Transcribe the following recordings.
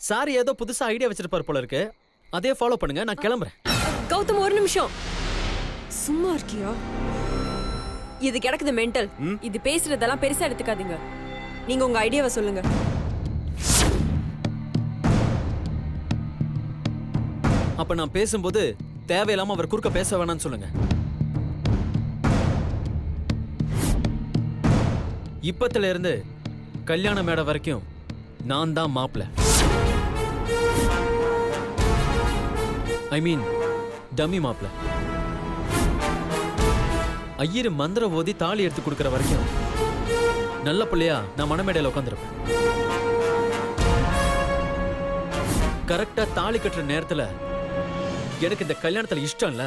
Sir ஏதோ புதுசா idea வச்சிருப்பாரு போல இருக்கு. அதே ஃபாலோ பண்ணுங்க, நான் கிளம்புறேன். கௌதம் ஒரு நிமிஷம் சும்மா இருக்கியா? இது கிடக்குது மென்டல். இது பேசுறதெல்லாம் பெருசா எடுத்துக்காதீங்க. நீங்க உங்க ஐடியாவை சொல்லுங்க. அப்ப நான் பேசும்போது தேவையில்லாம அவர் குறுக்க பேச வேணாம்னு சொல்லுங்க. இப்பத்துல இருந்து கல்யாண மேடை வரைக்கும் நான் தான் மாப்பிள்ள. ஐ மீன் டம்மி மாப்பிள்ள. ஐயரு மந்திர ஓதி தாலி எடுத்து கொடுக்கற வரைக்கும் நல்ல பிள்ளையா நான் மணமேடையில உட்காந்துருப்பேன். கரெக்டா தாலி கட்டுற நேரத்துல எனக்கு இந்த கல்யாணத்துல இஷ்டம் இல்ல,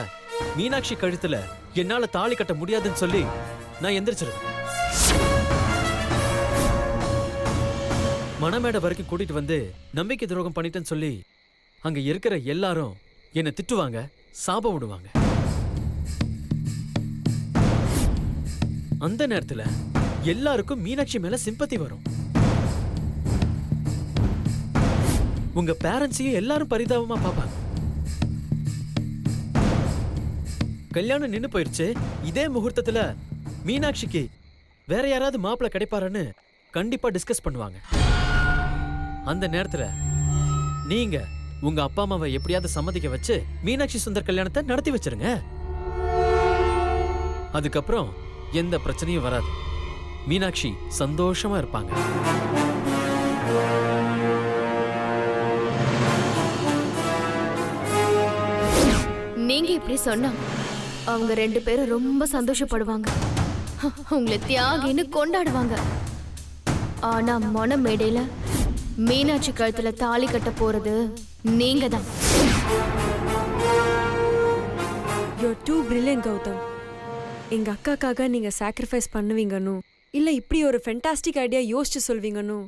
மீனாட்சி கழுத்துல என்னால தாலி கட்ட முடியாதுன்னு சொல்லி நான் எந்திரிச்சிருவேன். மணமேடை வரைக்கும் கூட்டிட்டு வந்து நம்பிக்கை துரோகம் பண்ணிட்டேன்னு சொல்லி அங்க இருக்கிற எல்லாரும் என்னை திட்டுவாங்க, சாபம் விடுவாங்க. அந்த நேரத்துல எல்லாருக்கும் மீனாட்சி மேல சிம்பத்தி வரும். உங்க பேரண்ட்ஸையும் எல்லாரும் பரிதாபமா பாப்பாங்க. கல்யாணம் நின்னு போயிருச்சு. இதே முகூர்த்தத்துல மீனாட்சிக்கு வேற யாராவது மாப்பிள்ள கிடைப்பாருன்னு கண்டிப்பா டிஸ்கஸ் பண்ணுவாங்க. அந்த நேரத்துல நீங்க உங்க அப்பா அம்மாவை எப்படியாவது சம்மதிக்க வச்சு மீனாட்சி சுந்தர் கல்யாணத்தை நடத்தி வச்சிருங்க. அதுக்கப்புறம் எந்த பிரச்சனையும் வராது. மீனாட்சி சந்தோஷமா இருப்பாங்க. நீங்க இப்படி சொன்னா அவங்க 2 பேரும் ரொம்ப சந்தோஷப்படுவாங்க. உங்களை தியாகின்னு கொண்டாடுவாங்க. ஆனா மொன மேடையில மீனாட்சி கழுத்துல தாலி கட்ட போறது நீங்க தான். You're too brilliant, Gautham. எங்க அக்காக்காக நீங்க சாக்ரிஃபைஸ் பண்ணுவீங்கன்னு, இல்ல இப்படி ஒரு ஃபென்டாஸ்டிக் ஐடியா யோசிச்சு சொல்வீங்கன்னு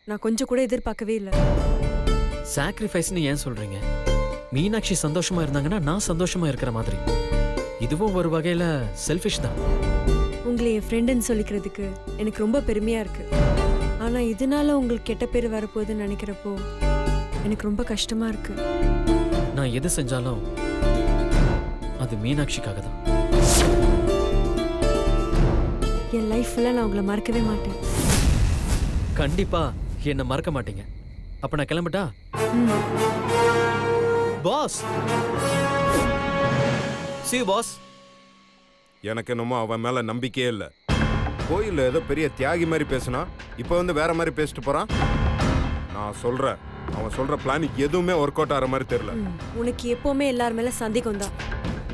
நான் கொஞ்சம் கூட எதிர்பார்க்கவே இல்லை. சாக்ரிஃபைஸ்னு ஏன் சொல்றீங்க? மீனாட்சி சந்தோஷமா இருந்தாங்கன்னா நான் சந்தோஷமா இருக்கிற மாதிரி. இதுவும் ஒரு வகையில செல்ஃபிஷ் தான். உங்களை என் ஃப்ரெண்டுன்னு சொல்லிக்கிறதுக்கு எனக்கு ரொம்ப பெருமையா இருக்கு. ஆனா இதனால உங்களுக்கு கெட்ட பேர் வரப்போகுதுன்னு நினைக்கிறப்போ எனக்கு ரொம்ப கஷ்டமா இருக்கு. நான் எது செஞ்சாலும் அது மீனாட்சிக்காக தான். என் லைஃப்ல நான் உங்களை மறக்கவே மாட்டேன். கண்டிப்பா என்ன மறக்க மாட்டீங்க. அப்ப நான் கிளம்பட்டா? Boss, see you boss. எனக்கு என்னமோ அவன் மேல நம்பிக்கையே இல்லை. கோயில்ல ஏதோ பெரிய தியாகி மாதிரி பேசினா இப்போ வந்து வேற மாதிரி பேசிட்டு போறான். நான் சொல்றேன், அவன் சொல்ற பிளான் எதுவுமே ஒர்க் அவுட் ஆகிற மாதிரி தெரியல. உனக்கு எப்பவுமே எல்லார் மேல சந்தேகம் தான்.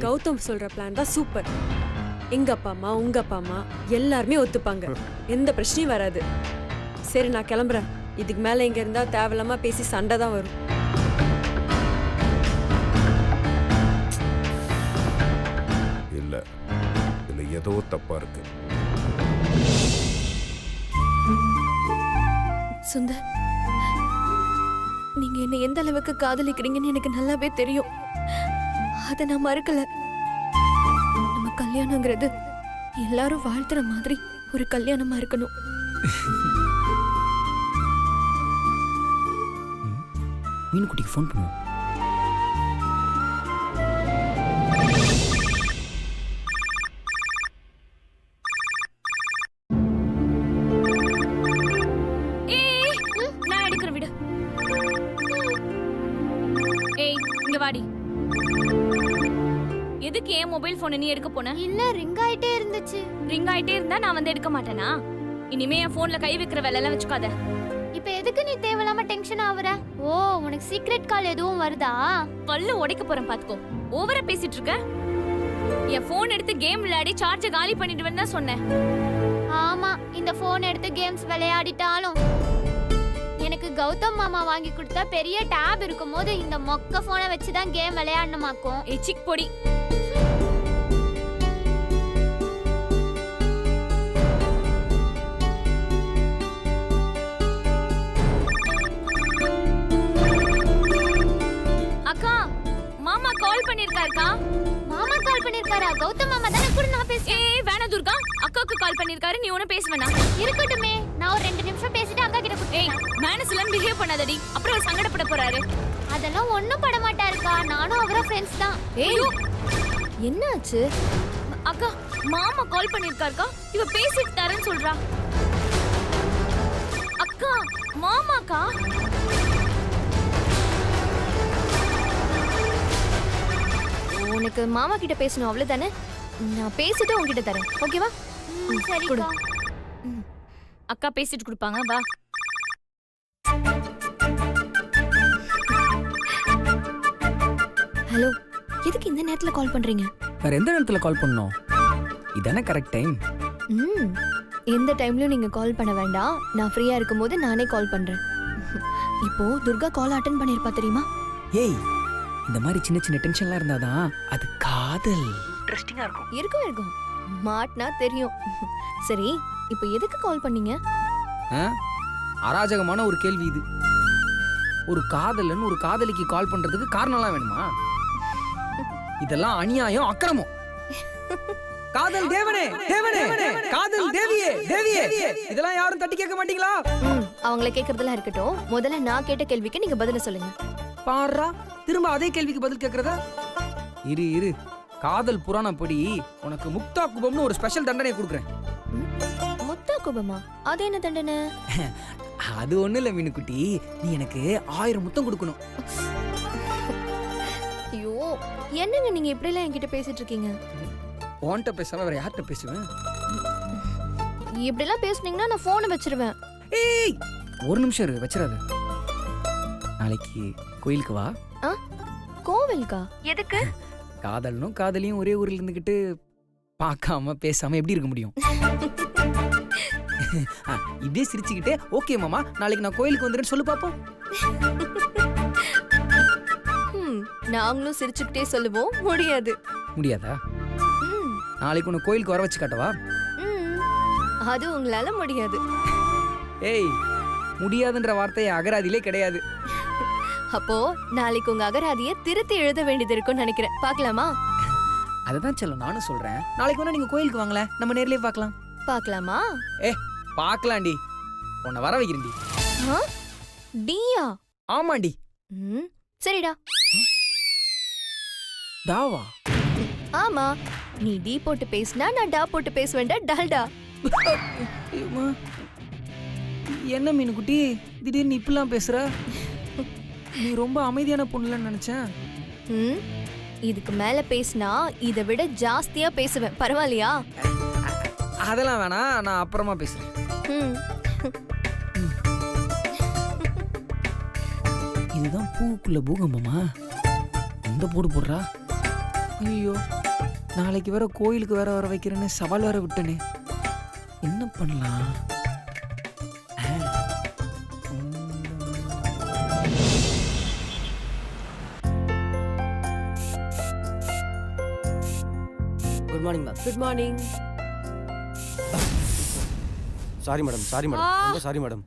கௌதம் சொல்ற பிளான் தான் சூப்பர். எங்க அப்பா அம்மா உங்க அப்பா அம்மா எல்லாருமே ஒத்துப்பாங்க. எந்த பிரச்சனையும் வராது. சரி நான் கிளம்புறேன். இதுக்கு மேல இங்க இருந்தா தேவையில்லாம பேசி சண்டை தான் வரும். இல்ல, இதுல ஏதோ தப்பா இருக்கு. சுந்தர், நீங்க என்ன எந்த அளவுக்கு காதலிக்கிறீங்கன்னு எனக்கு நல்லாவே தெரியும். அத நான் மறுக்கல. நம்ம கல்யாணங்கிறது எல்லாரும் வாழ்த்துற மாதிரி ஒரு கல்யாணமா இருக்கணும். மீனுக்குட்டிக்கு ஃபோன் பண்ணுவோம். நான் எடுக்கிற விடு. ஏய் இங்க வாடி. எதுக்கு ஏன் மொபைல் போன் நீ எடுக்க போன? இல்ல, ரிங் ஆயிட்டே இருந்துச்சு. ரிங் ஆயிட்டே இருந்தா நான் வந்து எடுக்க மாட்டேனா? இனிமே என் போன்ல கை வைக்கிற வேலை எல்லாம் வச்சுக்காத. இப்ப எதுக்கு நீ தேவையில்லாம டென்ஷன் ஆவற? ஓ, உனக்கு சீக்ரெட் கால் எதுவும் வருதா? பல்ல உடைக்க போறேன் பாத்துக்கோ. ஓவரா பேசிட்டு இருக்க. என் போன் எடுத்து கேம் விளையாடி சார்ஜ் காலி பண்ணிடுவேன்னு தான் சொன்னேன். ஆமா, இந்த போன் எடுத்து கேம்ஸ் விளையாடிட்டாலும் எனக்கு கௌதம் மாமா வாங்கி கொடுத்த பெரிய டேப் இருக்கும்போது இந்த மொக்க போனை வச்சுதான் கேம் விளையாடணுமாக்கும். ஏய் சிக் பொடி. அக்கா, மாமா கால் பண்ணிருக்காருக்கா. மாமா கால் பண்ணிருக்காரா? கௌதம் மாமா தானே, கூட நான் பேசுறேன். ஏய் வேணா துர்கா, அக்காவுக்கு கால் பண்ணிருக்காரு, நீ ஒண்ணு பேச வேணாம். இருக்கட்டுமே, நான் ஒரு 2 நிமிஷம் பேசிட்டு அக்கா கிட்ட ஏய் கொடுத்தேன். மேனஸ் எல்லாம் பிஹேவ் பண்ணாதடி அப்புறம் அவர் சங்கடப்பட போறாரு. அதெல்லாம் ஒண்ணும் பட மாட்டாருக்கா. நானும் அவரும் ஃப்ரெண்ட்ஸ் தான். ஏய் என்னாச்சு? அக்கா மாமா கால் பண்ணிருக்காருக்கா. இவ பேசிட்டு தரேன்னு சொல்றா. அக்கா மாமாக்கா. உனக்கு மாமா கிட்ட பேசணும் அவ்வளவுதானே? நான் பேசிட்டு உன்கிட்ட தரேன், ஓகேவா? சரிக்கா. அக்கா பேசிட்டு கொடுப்பாங்க வா. ஹலோ, எதுக்கு இந்த நேரத்துல கால் பண்றீங்க? வேற எந்த நேரத்துல கால் பண்ணோம்? இதானே கரெக்ட் டைம். ம், எந்த டைம்லயும் நீங்க கால் பண்ண வேண்டாம். நான் ஃப்ரீயா இருக்கும்போது நானே கால் பண்றேன். இப்போ துர்கா கால் அட்டென்ட் பண்ணிருப்பா தெரியுமா? ஏய், இந்த மாதிரி சின்ன சின்ன டென்ஷன்லாம் இருந்தாதான் அது காதல். இன்ட்ரெஸ்டிங்கா இருக்கும். இருக்கும் மாட்னா தெரியும். சரி, இப்போ எதுக்கு கால் பண்ணீங்க? அராஜகமான ஒரு கேள்வி இது. ஒரு காதலன் ஒரு காதலிக்கு கால் பண்றதுக்கு காரணம்லாம் வேணுமா? இதெல்லாம் அநியாயம், அக்கிரமம். காதல் தேவனே, தேவனே, காதல் தேவியே, தேவியே, இதெல்லாம் யாரும் தட்டி கேட்க மாட்டீங்களா? அவங்கள கேக்குறதெல்லாம் இருக்கட்டும். முதல்ல நான் கேட்ட கேள்விக்கு நீங்க பதில சொல்லுங்க. பாரா, திரும்ப அதே கேள்விக்கு பதில் கேக்குறதா? இரு இரு, காதல் புராணப்படி உனக்கு முக்தா குபம்னு ஒரு ஸ்பெஷல் தண்டனை கொடுக்குறேன். முத்தா குபமா? அது என்ன தண்டனை? அது ஒண்ணு இல்ல மீனுக்குட்டி, நீ எனக்கு 1000 முத்தம் கொடுக்கணும். ஐயோ, என்னங்க நீங்க இப்படி எல்லாம் என்கிட்ட பேசிட்டு இருக்கீங்க? உன்கிட்ட பேசாம வேற யார்கிட்ட பேசுவேன்? இப்படி எல்லாம் பேசுனீங்கன்னா நான் போனை வச்சிருவேன். ஏய், ஒரு நிமிஷம் இரு, வச்சிடாத. நாளைக்கு கோயிலுக்கு வா. கோவிலுக்கா? எதுக்கு? காதலனும் காதலியும் ஒரே ஊர்ல இருந்துகிட்டு பார்க்காம பேசாம எப்படி இருக்க முடியும்? இப்படியே சிரிச்சுக்கிட்டே ஓகே மாமா நாளைக்கு நான் கோயிலுக்கு வந்துடுறேன்னு சொல்லு பாப்போம். நாங்களும் சிரிச்சுக்கிட்டே சொல்லுவோம். முடியாது. முடியாதா? நாளைக்கு உன்னை கோயிலுக்கு வர வச்சு காட்டவா? அது உங்களால முடியாது. ஏய், முடியாதுன்ற வார்த்தை அகராதியிலே கிடையாது. அப்போ நாளைக்கு உங்க அகராதிய திருத்தி எழுத வேண்டியது இருக்கும்னு நினைக்கிறேன். பார்க்கலாமா? அததான் சொல்ல நானும் சொல்றேன். நாளைக்கு வேணா நீங்க கோயிலுக்கு வாங்களேன், நம்ம நேர்லயே பார்க்கலாம். பார்க்கலாமா? பார்க்கலாம்டி. உன்னை வர வைக்கிறேன்டி. டியா? ஆமாண்டி. சரிடா. தாவா? ஆமா, நீ டி போட்டு பேசினா நான் டா போட்டு பேசுவேன்டா. டால்டா. என்ன மீனுக்குட்டி திடீர்னு இப்படிலாம் பேசுற? நீ ரொம்ப அமைதியான பொண்ணுலன்னு நினைச்சேன். இதுக்கு மேல பேசினா இதை விட ஜாஸ்தியா பேசுவேன். பரவாயில்லையா? அதெல்லாம் வேணாம், நான் அப்புறமா பேசுறேன். இதுதான் பூக்குள்ள பூகம்பமா? எந்த போடு போடுறா? ஐயோ, நாளைக்கு வேற கோயிலுக்கு வேற வர வைக்கிறேன்னு சவால் வேற விட்டனே. என்ன பண்ணலாம்? Good morning ma'am. Good morning. Sorry madam, sorry madam, ரொம்ப சாரி மேடம்.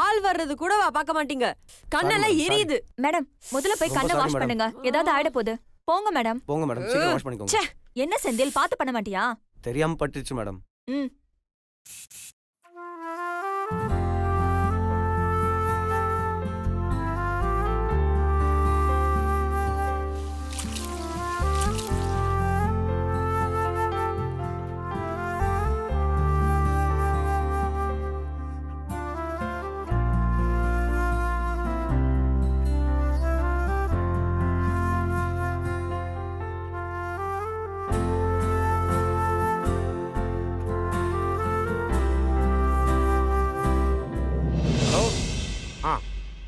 ஆள் வர்றது கூட பார்க்க மாட்டீங்க. கண்ணெல்லாம் எரியுது. மேடம் முதல்ல போய் கண்ணை வாஷ் பண்ணுங்க. ஏதாவது ஆயிட போகுது. போங்க மேடம். போங்க மேடம், சீக்கிரம் வாஷ் பண்ணிக்கோங்க. என்ன செந்தில் பார்த்து பண்ண மாட்டியா? தெரியாம பட்டுச்சு மேடம்.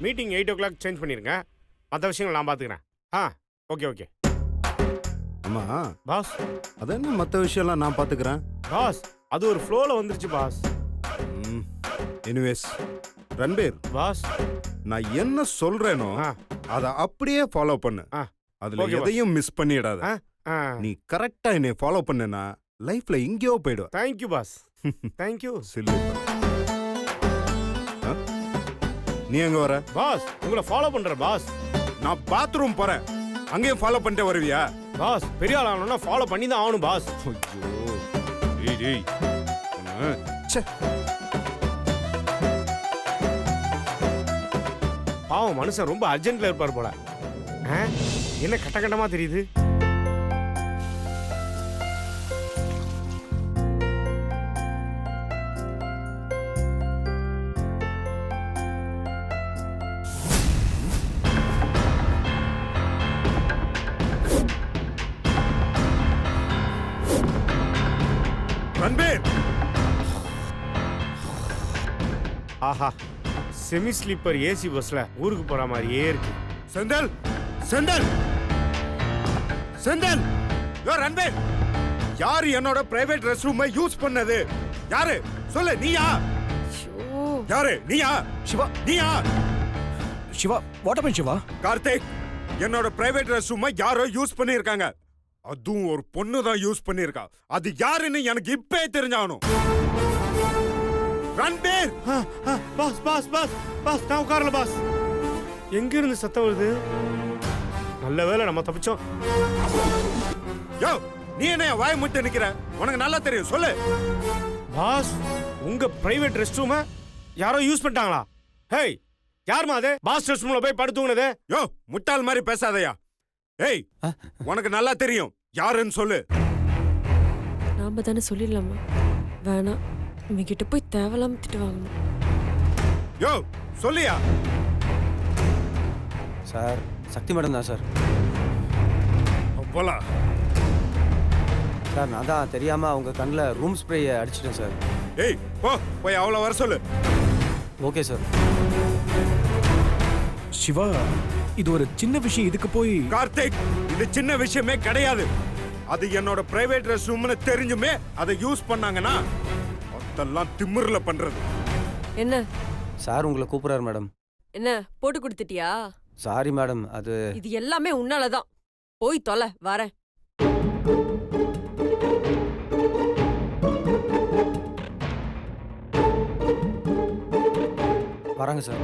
மீட்டிங் 8 o'clock சேஞ்ச் பண்ணிருங்க. மற்ற விஷயங்கள் நான் பார்த்துக்கிறேன். Okay okay. அம்மா பாஸ், அது என்ன மற்ற விஷயம்லாம் நான் பார்த்துக்கிறேன். பாஸ் அது ஒரு ஃப்ளோவில் வந்துருச்சு பாஸ். எனிவேஸ் ரன்பீர் பாஸ், நான் என்ன சொல்றேனோ அதை அப்படியே ஃபாலோ பண்ணு. அதுல Okay, boss. எதையும் மிஸ் பண்ணிடாத. நீ கரெக்டா என்னை ஃபாலோ பண்ணனா லைஃப்ல எங்கேயோ போயிடுவ. Thank you boss, thank you. சில்லு. நீ எங்க வர? பாஸ் உங்களை ஃபாலோ பண்றேன் பாஸ். நான் பாத்ரூம் போறேன், அங்கேயும் ஃபாலோ பண்ணிட்டே வருவியா? பாஸ் பெரிய ஆள் ஆகணும்னா ஃபாலோ பண்ணி தான் ஆகணும் பாஸ். ஐயோ, டேய் டேய். ச்சே. பாவம் மனுஷன் ரொம்ப அர்ஜென்ட்ல இருப்பார் போல. ஆ? என்ன கட்ட கட்டமா தெரியுது? ரன்பீர் ஆஹா, செமி ஸ்லீப்பர் ஏசி பஸ்ல ஊருக்கு போற மாதிரியே இருக்கு. செந்தில் செந்தில் செந்தில் யோ ரன்பீர், யாரு என்னோட பிரைவேட் ரெஸ்ட் ரூமை யூஸ் பண்ணது? யாரு சொல்லு? நீயா? யாரு? நீயா? சிவா, நீயா? Shiva, what happen Shiva? கார்த்திக், என்னோட பிரைவேட் ரெஸ்ட் ரூமை யாரோ யூஸ் பண்ணிருக்காங்க. அதுவும் ஒரு பொண்ணு தான் யூஸ் பண்ணிருக்கா. அது யாருன்னு எனக்கு இப்பே தெரிஞ்சாகணும். Ranbir! Boss boss boss boss, நான் உட்காரல பாஸ். எங்க இருந்து சத்தம் வருது? நல்ல வேளை நம்ம தப்பிச்சோம். யோ, நீ என்ன வாய முட்டு நிக்கிற? உனக்கு நல்லா தெரியும், சொல்லு. பாஸ், உங்க பிரைவேட் ரெஸ்ட் ரூமை யாரோ யூஸ் பண்ணிட்டாங்களா? ஹேய், யாருமா அது பாஸ் ரெஸ்ட் ரூம்ல போய் படுத்துங்கனது? யோ, முட்டாள் மாதிரி பேசாதயா. ஏய், உனக்கு நல்லா தெரியும், யாருன்னு சொல்லு. நாம தானே சொல்லிடலாமா? வேணாம், இவங்கிட்ட போய் தேவலாம திட்டு வாங்கணும். யோ, சொல்லியா? சார், சக்தி மேடம் தான் சார். போலாம். சார், நான் தான் தெரியாம அவங்க கண்ணில் ரூம் ஸ்ப்ரேயை அடிச்சிட்டேன் சார். ஏய், போய் அவளை வர சொல்லு. Okay sir. சிவா, இது ஒரு சின்ன விஷயம், இதுக்கு போய். கார்த்திக், இது சின்ன விஷயமே கிடையாது. அது என்னோட பிரைவேட் ரெஸ்ட் ரூம்னு தெரிஞ்சுமே அதை யூஸ் பண்ணாங்கன்னா அதெல்லாம் திமிர்ல பண்றது. என்ன சார் உங்களை கூப்பிடுறாரு மேடம். என்ன போட்டு கொடுத்துட்டியா? சாரி மேடம், அது இது எல்லாமே உன்னாலதான். போய் தொலை, வரேன். வராங்க சார்.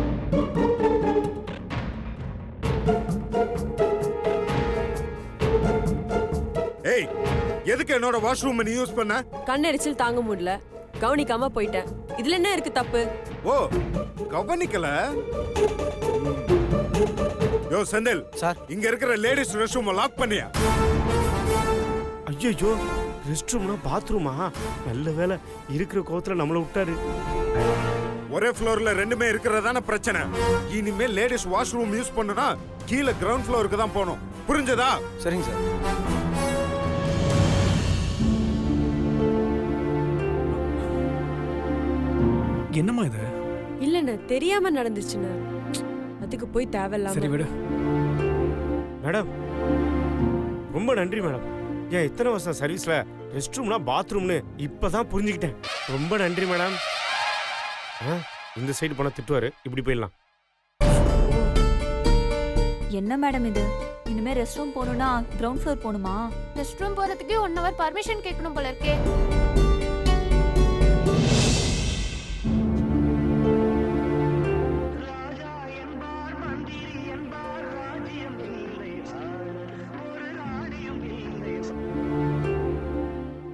ஏய், எதுக்கு என்னோட வாஷ்ரூம் நீ யூஸ் பண்ண? கண்ணெரிச்சல் தாங்க முடியல, கவனிக்காம போயிட்டேன். இதுல என்ன இருக்கு தப்பு? ஓ, கவனிக்கல. யோ செந்தில் சார், இங்க இருக்கிற லேடிஸ் ரெஸ்ட் ரூம் லாக் பண்ணியா? ஐயோ, ரெஸ்ட் ரூம்னா பாத்ரூமா? நல்ல வேளை இருக்கிற கோவத்துல நம்மள விட்டாரு. ஒரே ஃப்ளோர்ல ரெண்டுமே இருக்கிறதான பிரச்சனை. இனிமே லேடிஸ் வாஷ்ரூம் யூஸ் பண்ணுனா கீழே கிரவுண்ட் ஃப்ளோருக்கு தான் போகணும். புரிஞ்சதா? சரிங்க சார். என்னம்மா இது? இல்லண்ணே, தெரியாம நடந்துச்சுண்ணே. அதுக்கு போய் தேவையில்லாம. சரி விடு. மேடம், ரொம்ப நன்றி மேடம். ஏன் இத்தனை வருஷம் சர்வீஸ்ல ரெஸ்ட் ரூம்னா பாத்ரூம்னு இப்பதான் புரிஞ்சுக்கிட்டேன். ரொம்ப நன்றி மேடம். இந்த சைடு போனா திட்டுவாரு, இப்படி போயிடலாம். என்ன மேடம் இது? இனிமே ரெஸ்ட் ரூம் போகணும்னா கிரவுண்ட் ஃப்ளோர் போகணுமா? ரெஸ்ட் ரூம் போறதுக்கு 1 hour பர்மிஷன் கேட்கணும் போல இருக்கே.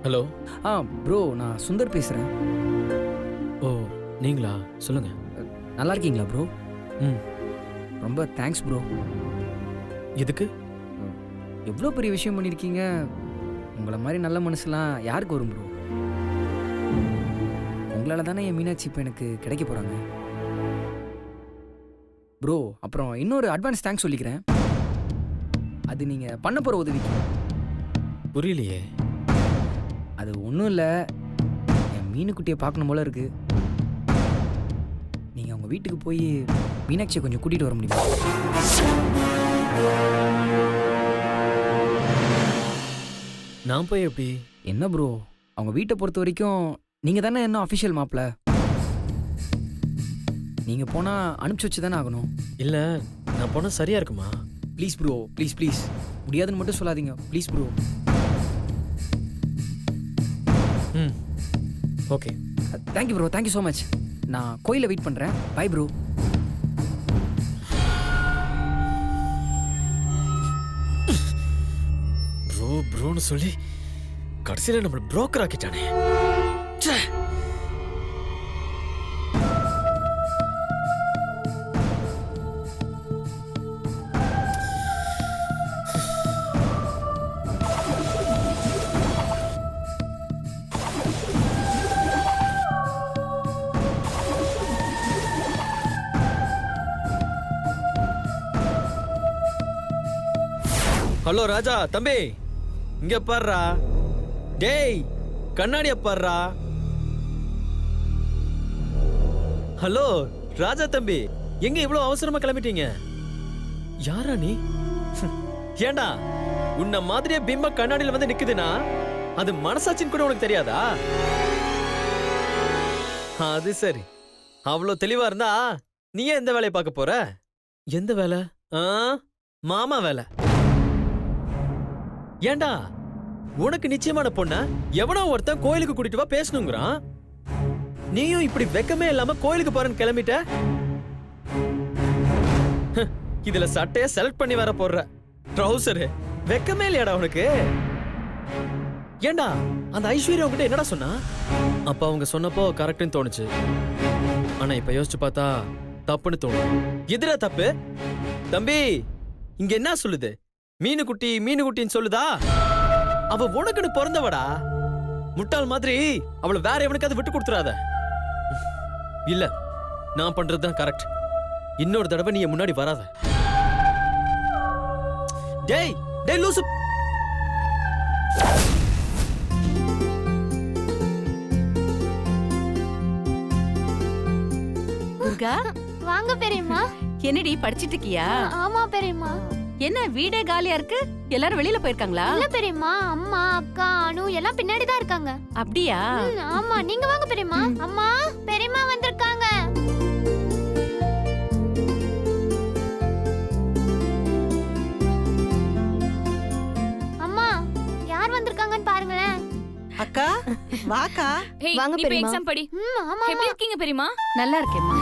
ஹலோ. ப்ரோ, நான் சுந்தர் பேசுகிறேன். ஓ, நீங்களா? சொல்லுங்க. நல்லா இருக்கீங்களா ப்ரோ? ம். ரொம்ப தேங்க்ஸ் ப்ரோ. எதுக்கு? எவ்வளோ பெரிய விஷயம் பண்ணியிருக்கீங்க. உங்களை மாதிரி நல்ல மனசுலாம் யாருக்கு வரும் ப்ரோ? உங்களால் தானே என் மீனாட்சி இப்போ எனக்கு கிடைக்க போகிறாங்க ப்ரோ. அப்புறம் இன்னொரு அட்வான்ஸ் தேங்க்ஸ் சொல்லிக்கிறேன். அது நீங்கள் பண்ண போகிற உதவிக்கு. புரியலையே. அது ஒன்றும் இல்லை, என் மீனுக்குட்டியை பார்க்கணும் போல இருக்கு. நீங்கள் அவங்க வீட்டுக்கு போய் மீனாட்சியை கொஞ்சம் கூட்டிகிட்டு வர முடியுமா? நான் போய் எப்படி? என்ன ப்ரோ, அவங்க வீட்டை பொறுத்த வரைக்கும் நீங்கள் தானே என்ன அஃபிஷியல் மாப்பிள்ள. நீங்கள் போனால் அனுப்பிச்சி வச்சு தானே ஆகணும். இல்லை, நான் போனால் சரியா இருக்குமா? Please bro, please please. முடியாதுன்னு மட்டும் சொல்லாதீங்க ப்ளீஸ் ப்ரோ. ம், okay. Thank you bro, thank you so much. நான் கோயிலில் வெயிட் பண்ணுறேன். Bye bro. ப்ரோன்னு சொல்லி கடைசியில் நம்மளை புரோக்கர் ஆக்கிட்டானே. ஹலோ ராஜா தம்பி, இங்க பாருடா. டேய் கண்ணாடிய பாருடா. ஹலோ ராஜா தம்பி, எங்க இவ்வளவு அவசரமா கிளம்பிட்டீங்க? யாரா நீ? ஏண்டா உன்ன மாதிரியே பிம்ப கண்ணாடியில வந்து நிக்குதுன்னா அது மனசாட்சின்னு கூட உனக்கு தெரியாதா? அது சரி, அவ்வளவு தெளிவா இருந்தா நீ ஏன் எந்த வேலையை பார்க்க போற? எந்த வேலை? மாமா வேலை. ஏண்டா உனக்கு நிச்சயமான பொண்ண எவனோ ஒருத்தன் கோயிலுக்கு கூட்டிட்டு வா பேசணுங்கிறான். நீயும் இப்படி வெக்கமே இல்லாம கோயிலுக்கு போறேன்னு கிளம்பிட்ட. இதுல சட்டைய செலக்ட் பண்ணி வர போடுற ட்ரௌசரு வெக்கமே இல்லையாடா உனக்கு? ஏண்டா அந்த ஐஸ்வர்யா உங்ககிட்ட என்னடா சொன்னா? அப்ப அவங்க சொன்னப்போ கரெக்ட்னு தோணுச்சு. ஆனா இப்ப யோசிச்சு பார்த்தா தப்புன்னு தோணும். எதிரா தப்பு? தம்பி இங்க என்ன சொல்லுது? மீனுக்குட்டி மீனுக்குட்டின்னு சொல்லுதா? அவ உனக்குன்னு பிறந்தவடா. முட்டாள் மாதிரி அவளை வேற எவனுக்காவது விட்டு கொடுத்துறாத. இல்ல, நான் பண்றதுதான் கரெக்ட். இன்னொரு தடவை நீ முன்னாடி வராத. டேய் டேய் லூசு. துர்கா, வாங்க பெரியம்மா. என்னடி படிச்சிட்டு இருக்கியா? ஆமா பெரியம்மா. என்ன வீடே காலியா இருக்கு? எல்லாரும் வெளியில போயிருக்காங்களா? இல்ல பெரியம்மா, அம்மா அக்கா அனு எல்லாம் பின்னாடி தான் இருக்காங்க. அப்படியா? ஆமா, நீங்க வாங்க பெரியம்மா. அம்மா பெரியம்மா வந்திருக்காங்க. அம்மா யார் வந்திருக்காங்கன்னு பாருங்களேன். அக்கா வாக்கா. வாங்க பெரியம்மா. எக்ஸாம் படி. ஆமா. எப்படி இருக்கீங்க பெரியம்மா? நல்லா இருக்கேம்மா.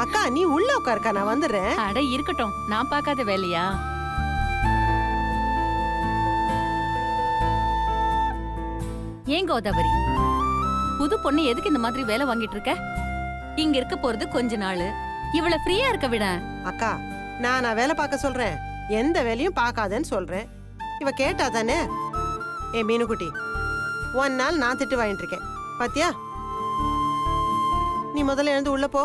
அக்கா நீ உள்ள உட்காருக்கா, நான் வந்துடுறேன். அட இருக்கட்டும், நான் பார்க்காத வேலையா? ஏன் கோதாவரி, புது பொண்ணு எதுக்கு இந்த மாதிரி வேலை வாங்கிட்டு இருக்க? இங்க இருக்க போறது கொஞ்ச நாள். இவள ஃப்ரீயா இருக்க விட. அக்கா நான் வேலை பார்க்க சொல்றேன், எந்த வேலையும் பார்க்காதேன்னு சொல்றேன். இவ கேட்டா தானே. ஏ மீனுக்குட்டி, ஒரு நாள் நான் திட்டு வாங்கிட்டு இருக்கேன் பாத்தியா? நீ முதல்ல எழுந்து உள்ள போ.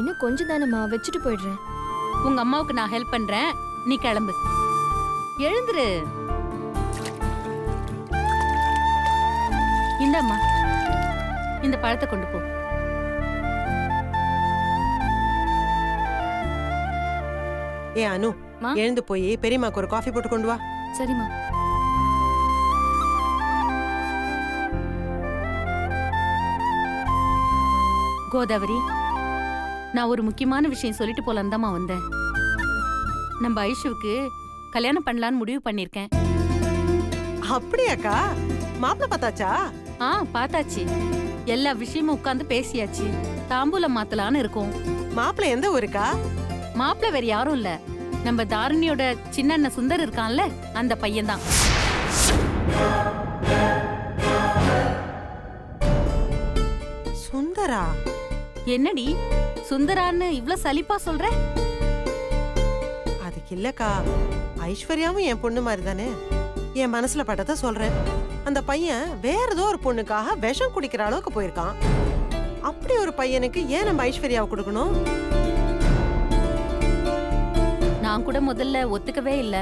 இன்னும் கொஞ்சம் தானம்மா, வச்சுட்டு போயிடுறேன். உங்க அம்மாவுக்கு நான் ஹெல்ப் பண்றேன், நீ கிளம்பு. எழுந்துரு. இந்தம்மா, இந்த பழத்தை கொண்டு போ. ஏ அனு, மா? எழுந்து போய் பெரியம்மாக்கு ஒரு காஃபி போட்டு கொண்டு வா. சரிம்மா. கோதாவரி, நான் ஒரு முக்கியமான விஷயம் சொல்லிட்டு போலான்னு தாம்மா வந்தேன். நம்ம ஐஷுவுக்கு கல்யாணம் பண்ணலான்னு முடிவு பண்ணிருக்கேன். அப்படியாக்கா? மாப்பிள்ள பார்த்தாச்சா? பார்த்தாச்சு. எல்லா விஷயமும் உட்கார்ந்து பேசியாச்சு. தாம்பூலம் மாத்தலான்னு இருக்கோம். மாப்பிள்ள எந்த ஊருக்கா? மாப்பிள்ள வேற யாரும் இல்ல, நம்ம தாரணியோட சின்ன அண்ணன் சுந்தர் இருக்கான்ல, அந்த பையன்தான். சுந்தரா? என்னடி சுந்தரான்னு இவ்ளோ சலிப்பா சொல்ற? அதுக்கு இல்லக்கா, ஐஸ்வர்யாவும் என் பொண்ணு மாதிரி தானே. என் மனசுல பட்டத சொல்றேன். அந்த பையன் வேற ஏதோ ஒரு பொண்ணுக்காக விஷம் குடிக்கிற அளவுக்கு போயிருக்கான். அப்படி ஒரு பையனுக்கு ஏன் நம்ம ஐஸ்வர்யாவை கொடுக்கணும்? நான் கூட முதல்ல ஒத்துக்கவே இல்ல.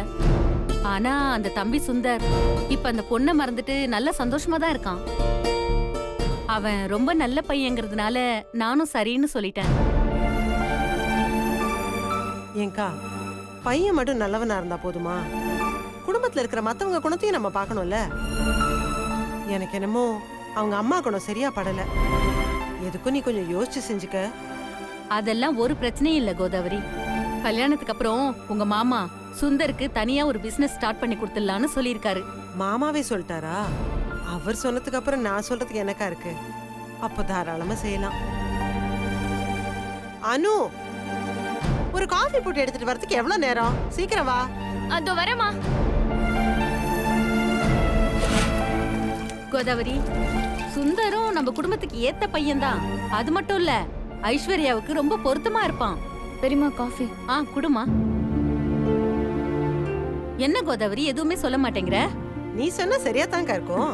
ஆனா அந்த தம்பி சுந்தர் இப்ப அந்த பொண்ணை மறந்துட்டு நல்ல சந்தோஷமா தான் இருக்கான். அவன் ரொம்ப நல்ல பையங்கிறதுனால நானும் சரின்னு சொல்லிட்டேன். ஏங்கா, பையன் மட்டும் நல்லவனா இருந்தா போதுமா? குடும்பத்துல இருக்கிற மத்தவங்க குணத்தையும் நம்ம பார்க்கணும்ல. எனக்கு என்னமோ அவங்க அம்மா குணம் சரியா படல. எதுக்கும் நீ கொஞ்சம் யோசிச்சு செஞ்சுக்க. அதெல்லாம் ஒரு பிரச்சனையும் இல்ல கோதாவரி. கல்யாணத்துக்கு அப்புறம் உங்க மாமா சுந்தருக்கு தனியா ஒரு பிசினஸ் ஸ்டார்ட் பண்ணி கொடுத்துடலான்னு சொல்லியிருக்காரு. மாமாவே சொல்லிட்டாரா? அவர் சொன்னதுக்கு அப்புறம் நான் சொல்றதுக்கு எனக்கா இருக்கு? அப்போ தாராளமா செய்யலாம். அனு, ஒரு காஃபி போட்டு எடுத்துட்டு வரதுக்கு எவ்வளவு நேரம்? சீக்கிரம் வா. அதோ வரமா. கோதாவரி, சுந்தரும் நம்ம குடும்பத்துக்கு ஏத்த பையன்தான். அது மட்டும் இல்ல, ஐஸ்வர்யாவுக்கு ரொம்ப பொருத்தமா இருப்பான். பெரியம்மா காஃபி. குடுமா. என்ன கோதாவரி, எதுவுமே சொல்ல மாட்டேங்கிற? நீ சொன்னா சரியா தான்க்கா இருக்கும்.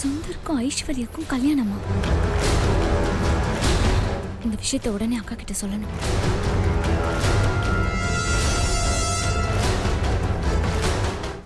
சுந்தருக்கும் ஐஸ்வர்யாக்கும் கல்யாணமா? இந்த விஷயத்தை உடனே அக்கா கிட்ட சொல்லணும்.